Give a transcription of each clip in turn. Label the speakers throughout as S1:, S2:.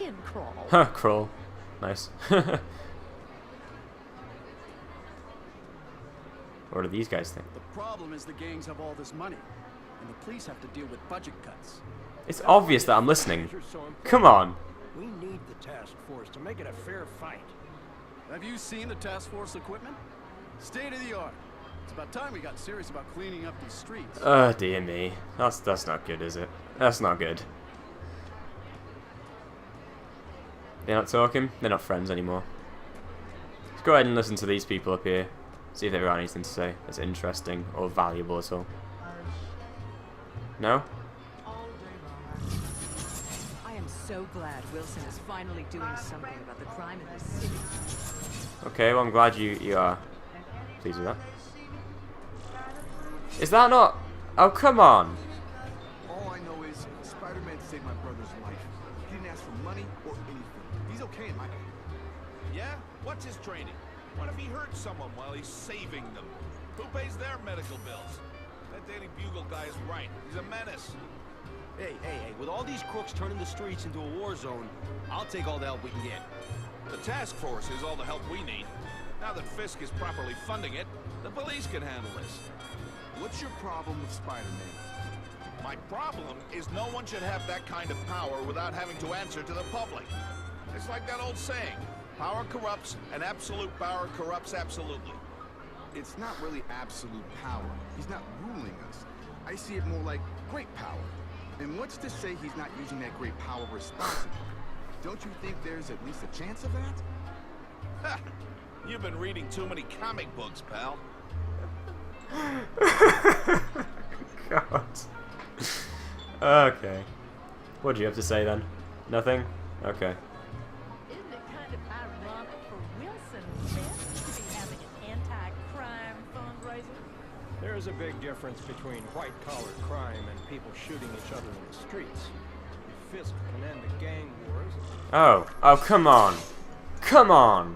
S1: pin crawl.
S2: Huh, crawl. Nice. What do these guys think?
S3: The problem is the gangs have all this money, and the police have to deal with budget cuts.
S2: It's obvious that I'm listening. Come on.
S4: We need the task force to make it a fair fight.
S3: Have you seen the task force equipment? State of the art. It's about time we got serious about cleaning up these streets.
S2: Oh dear me. That's not good, is it? That's not good. They're not talking. They're not friends anymore. Let's go ahead and listen to these people up here. See if they've got anything to say that's interesting or valuable at all. No?
S5: I am so glad Wilson is finally doing something about the crime in this city.
S2: Okay, well I'm glad you are pleased with that. Is that not... Oh, come on.
S6: All I know is Spider-Man saved my brother's life. He didn't ask for money or anything. He's okay in my book.
S7: Yeah? What's his training? What if he hurt someone while he's saving them? Who pays their medical bills? That Daily Bugle guy is right. He's a menace.
S4: Hey, with all these crooks turning the streets into a war zone, I'll take all the help we can get.
S7: The task force is all the help we need. Now that Fisk is properly funding it, the police can handle this.
S6: What's your problem with Spider-Man?
S7: My problem is no one should have that kind of power without having to answer to the public. It's like that old saying, power corrupts, and absolute power corrupts absolutely.
S6: It's not really absolute power. He's not ruling us. I see it more like great power. And what's to say he's not using that great power responsibly? Don't you think there's at least a chance of that?
S7: Ha! You've been reading too many comic books, pal.
S2: God. Okay. What do you have to say then? Nothing? Okay.
S1: Isn't it kind of ironic for Wilson Fisk to be having an anti-crime fundraiser?
S4: There is a big difference between white-collar crime and people shooting each other in the streets. If Fisk can end the gang wars...
S2: Oh, come on. Come on.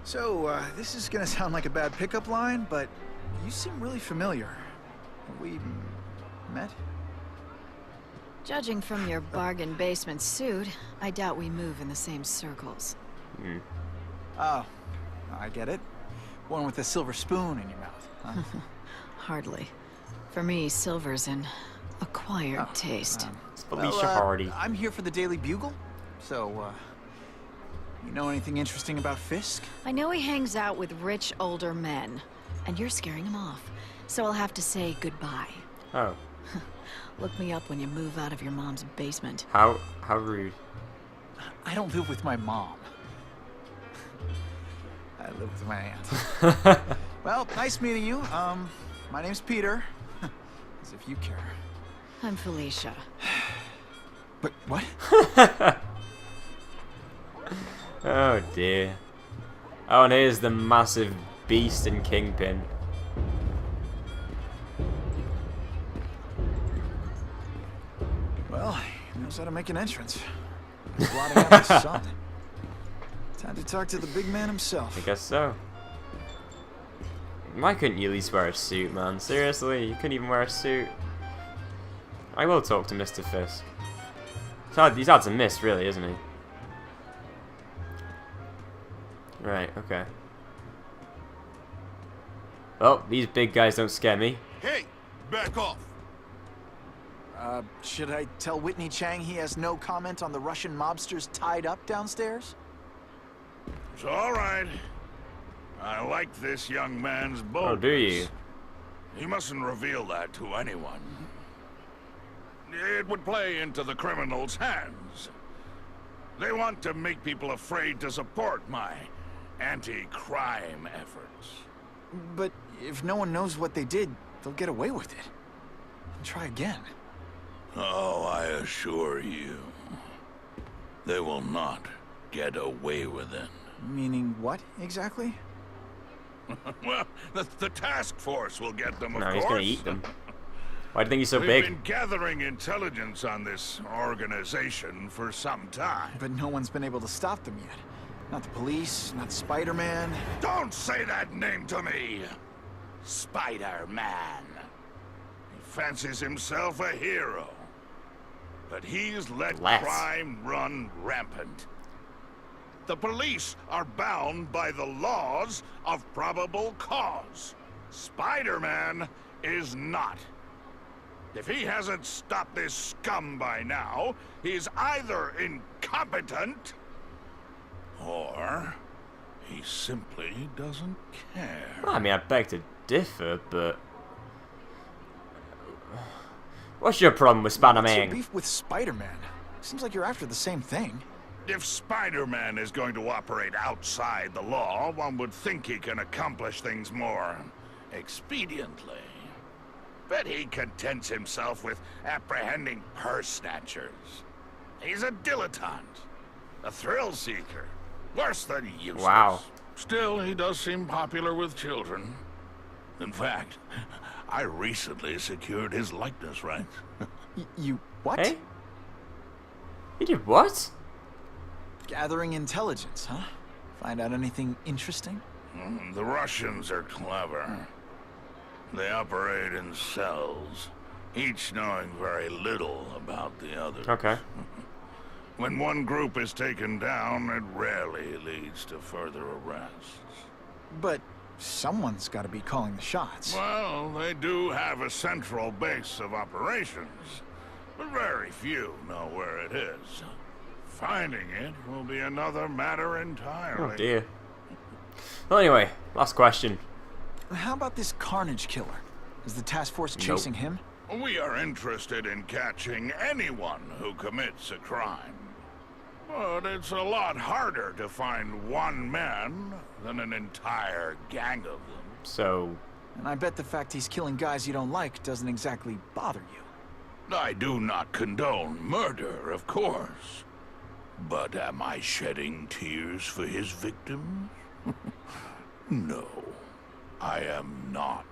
S8: So, this is gonna sound like a bad pickup line, but you seem really familiar. Have we met?
S9: Judging from your bargain basement suit, I doubt we move in the same circles.
S8: Oh, I get it. One with a silver spoon in your mouth, huh?
S9: Hardly. For me, silver's an acquired taste.
S2: It's Felicia Hardy.
S8: I'm here for the Daily Bugle, so, you know anything interesting about Fisk?
S9: I know he hangs out with rich older men, and you're scaring him off, so I'll have to say goodbye.
S2: Oh.
S9: Look me up when you move out of your mom's basement.
S2: How rude.
S8: I don't live with my mom. I live with my aunt. Well, nice meeting you. My name's Peter. As if you care.
S9: I'm Felicia.
S8: But what?
S2: Oh dear. Oh, and here's the massive beast in Kingpin.
S8: Well, he knows how to make an entrance. He's blotting out the sun. Time to talk to the big man himself.
S2: I guess so. Why couldn't you at least wear a suit, man? Seriously, you couldn't even wear a suit. I will talk to Mr. Fisk. He's had some miss, really, isn't he? Right, okay. Well, these big guys don't scare me.
S7: Hey, back off.
S8: Should I tell Whitney Chang he has no comment on the Russian mobsters tied up downstairs?
S7: It's all right. I like this young man's boldness.
S2: Oh, do you?
S7: He mustn't reveal that to anyone. It would play into the criminals' hands. They want to make people afraid to support my anti-crime efforts.
S8: But if no one knows what they did, they'll get away with it. And try again.
S7: Oh, I assure you, they will not get away with it.
S8: Meaning what, exactly?
S7: Well, the task force will get them, of course.
S2: No, he's gonna eat them. Why do you think he's so
S7: We've
S2: big?
S7: been gathering intelligence on this organization for some time.
S8: But no one's been able to stop them yet. Not the police, not Spider-Man.
S7: Don't say that name to me! Spider-Man. He fancies himself a hero. but he's let
S2: Less.
S7: crime run rampant. The police are bound by the laws of probable cause. Spider-Man is not. If he hasn't stopped this scum by now, he's either incompetent or he simply doesn't care.
S2: Well, I mean, I beg to differ, but what's your problem with
S8: What's your
S2: Spider-Man?
S8: beef with Spider-Man? Seems like you're after the same thing.
S7: If Spider-Man is going to operate outside the law, one would think he can accomplish things more expediently. But he contents himself with apprehending purse snatchers. He's a dilettante, a thrill seeker, worse than useless.
S2: Wow.
S7: Still, he does seem popular with children. In fact, I recently secured his likeness rights.
S8: You what?
S2: Hey? You did what?
S8: Gathering intelligence, huh? Find out anything interesting?
S7: The Russians are clever. They operate in cells, each knowing very little about the others.
S2: Okay.
S7: When one group is taken down, it rarely leads to further arrests.
S8: But someone's got to be calling the shots.
S7: Well, they do have a central base of operations, but very few know where it is. Finding it will be another matter entirely.
S2: Oh dear. Well, anyway, last question.
S8: How about this Carnage killer? Is the task force chasing him?
S7: We are interested in catching anyone who commits a crime. But it's a lot harder to find one man than an entire gang of them.
S2: So,
S8: And I bet the fact he's killing guys you don't like doesn't exactly bother you.
S7: I do not condone murder, of course. But am I shedding tears for his victims? No, I am not.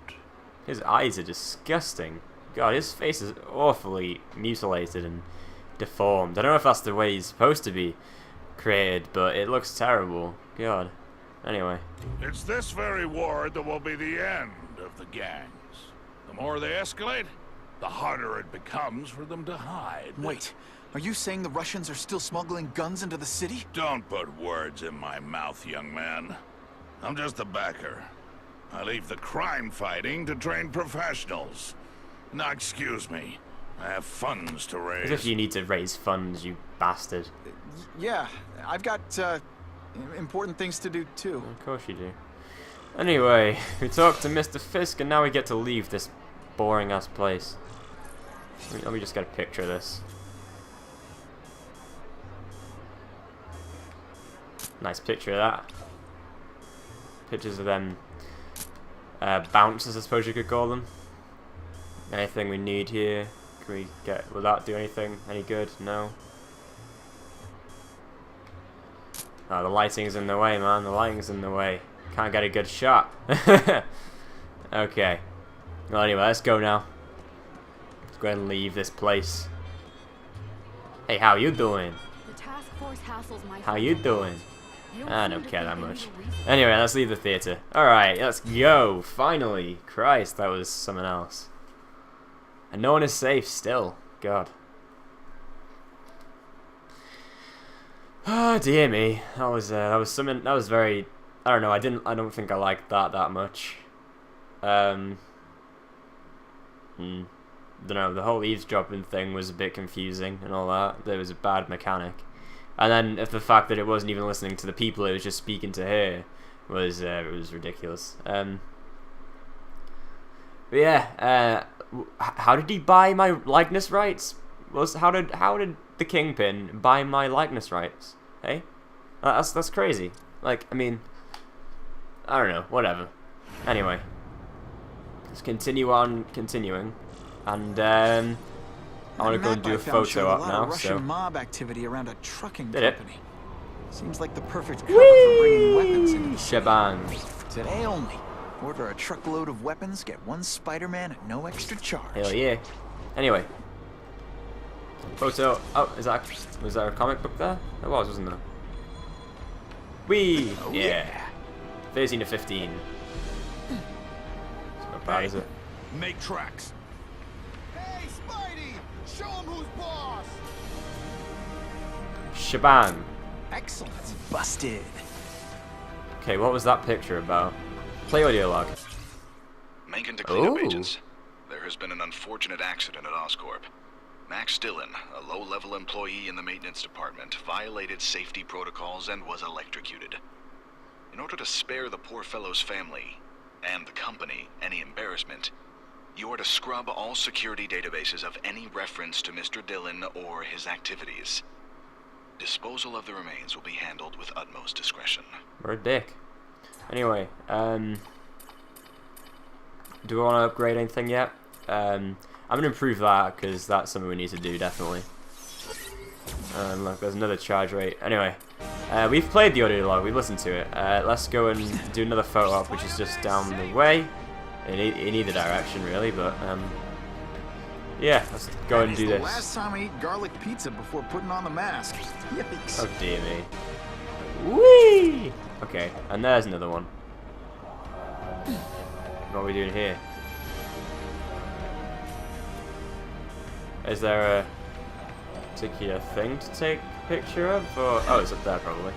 S2: his eyes are disgusting. God, his face is awfully mutilated and deformed. I don't know if that's the way he's supposed to be created, but it looks terrible. God. Anyway.
S7: It's this very war that will be the end of the gangs. The more they escalate, the harder it becomes for them to hide.
S8: Wait, are you saying the Russians are still smuggling guns into the city?
S7: Don't put words in my mouth, young man. I'm just a backer. I leave the crime fighting to trained professionals. Now, excuse me. I have funds to raise.
S2: As if you need to raise funds, you bastard.
S8: Yeah, I've got important things to do too.
S2: Of course you do. Anyway, we talked to Mr. Fisk, and now we get to leave this boring-ass place. Let me just get a picture of this. Nice picture of that. Pictures of them bouncers, I suppose you could call them. Anything we need here? Can we get... Will that do anything? Any good? No? Oh, the lighting's in the way, man. The lighting's in the way. Can't get a good shot. Okay. Well, anyway, let's go now. Let's go ahead and leave this place. Hey, how you doing?
S10: The task force hassles my
S2: How you doing? I
S10: seem
S2: don't
S10: to
S2: care
S10: think
S2: that
S10: they
S2: much.
S10: need a reason.
S2: Anyway, let's leave the theater. Alright, let's go. Finally. Christ, that was something else. And no one is safe still. God. Oh dear me. That was something. That was very. I don't know. I don't think I liked that much. Don't know. The whole eavesdropping thing was a bit confusing and all that. There was a bad mechanic. And then if the fact that it wasn't even listening to the people, it was just speaking to her, was it was ridiculous. But yeah, how did he buy my likeness rights? How did the Kingpin buy my likeness rights? Hey, that's crazy. Like, I mean, I don't know. Whatever. Anyway, let's continue on continuing, and I want to go and do a photo up now.
S8: Russian mob activity around a trucking
S2: Did it?
S8: company. Seems like the perfect cover for bringing weapons into the city.
S2: Shebang.
S8: Today only. Order a truckload of weapons, get one Spider-Man at no extra charge.
S2: Hell yeah. Anyway. Photo. Oh, was there a comic book there? There was, wasn't there? Whee!
S8: Oh,
S2: Yeah. 13 to 15. It's not bad, is it?
S3: Make tracks.
S6: Hey, Spidey! Show him who's boss!
S2: Shebang.
S8: Excellent. Busted.
S2: Okay, what was that picture about? Play audio log.
S11: Mencken to cleanup
S2: Ooh.
S11: agents. There has been an unfortunate accident at Oscorp. Max Dillon, a low-level employee in the maintenance department, violated safety protocols and was electrocuted. In order to spare the poor fellow's family and the company any embarrassment, you are to scrub all security databases of any reference to Mr. Dillon or his activities. Disposal of the remains will be handled with utmost discretion.
S2: We're a dick. Anyway, do we want to upgrade anything yet? I'm going to improve that, because that's something we need to do, definitely. Look, there's another charge rate. Anyway, we've played the audio log, we've listened to it. Let's go and do another photo op, which is just down the way. In either direction, really, but, yeah, let's go and do
S8: The
S2: this.
S8: last time I ate garlic pizza before putting on the mask. Yikes.
S2: Oh, dear me. Whee! Okay, and there's another one. What are we doing here? Is there a particular thing to take a picture of? Or oh, it's up there probably.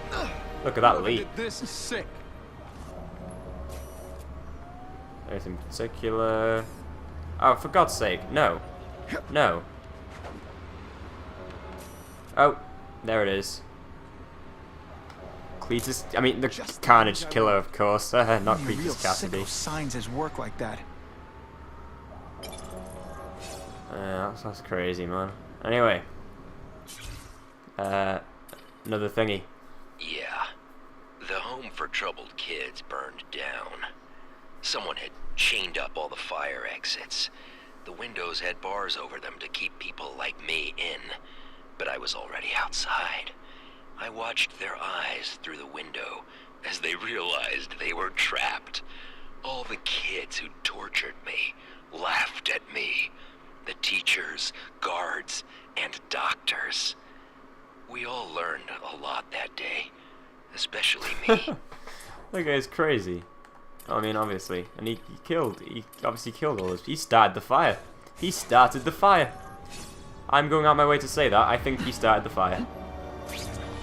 S2: Look at that leap.
S3: This is sick.
S2: Anything particular? Oh, for God's sake, no. No. Oh, there it is. Cletus, I mean the Carnage Killer, of course, not Cletus Cassidy.
S8: Signs his work like that.
S2: That's crazy, man. Anyway, another thingy.
S12: Yeah, the home for troubled kids burned down. Someone had chained up all the fire exits. The windows had bars over them to keep people like me in, but I was already outside. I watched their eyes through the window as they realized they were trapped. All the kids who tortured me laughed at me. The teachers, guards, and doctors. We all learned a lot that day, especially me.
S2: That guy's crazy. I mean, obviously. And he obviously killed all those. He started the fire. He started the fire. I'm going out my way to say that. I think he started the fire.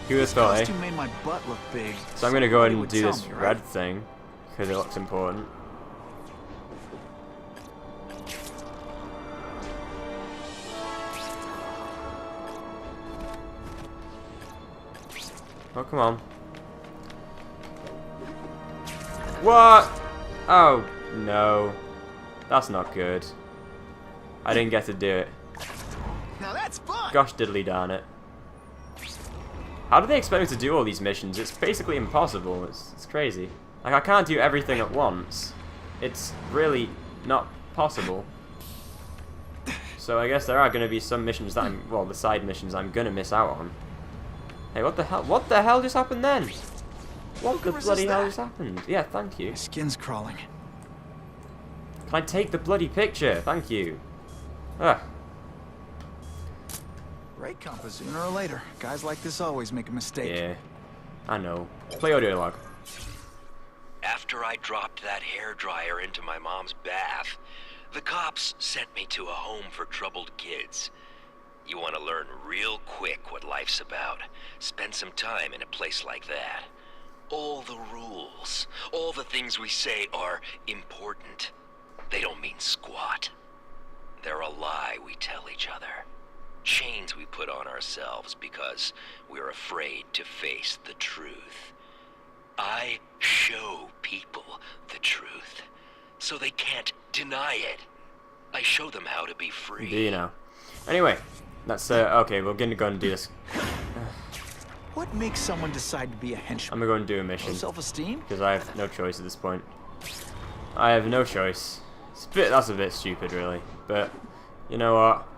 S2: Who would have thought, eh?
S8: Made my butt look big.
S2: So I'm going to go and do this red thing, because it looks important. Oh, come on. What? Oh, no. That's not good. I didn't get to do it.
S8: Now that's fun.
S2: Gosh diddly darn it. How do they expect me to do all these missions? It's basically impossible. It's crazy. Like, I can't do everything at once. It's really not possible. So I guess there are going to be some missions that well, the side missions I'm going to miss out on. Hey, what the hell? What the hell just happened then? What the bloody hell just happened? Yeah, thank you.
S8: My skin's crawling.
S2: Can I take the bloody picture? Thank you. Ugh.
S8: Right compass, sooner or later. Guys like this always make a mistake.
S2: Yeah, I know. Play audio log.
S12: After I dropped that hairdryer into my mom's bath, the cops sent me to a home for troubled kids. You want to learn real quick what life's about. Spend some time in a place like that. All the rules, all the things we say are important. They don't mean squat. They're a lie we tell each other. Chains we put on ourselves because we're afraid to face the truth. I show people the truth, so they can't deny it. I show them how to be free.
S2: Do you know? Anyway, that's okay. We're gonna go and do this.
S8: What makes someone decide to be a henchman?
S2: I'm gonna go and do a mission.
S8: Self-esteem?
S2: Because I have no choice at this point. I have no choice. That's a bit stupid, really. But you know what?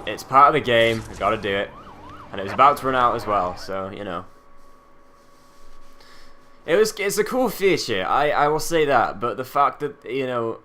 S2: It's part of the game. I gotta do it. And it was about to run out as well, so you know. It's a cool feature. I will say that. But the fact that you know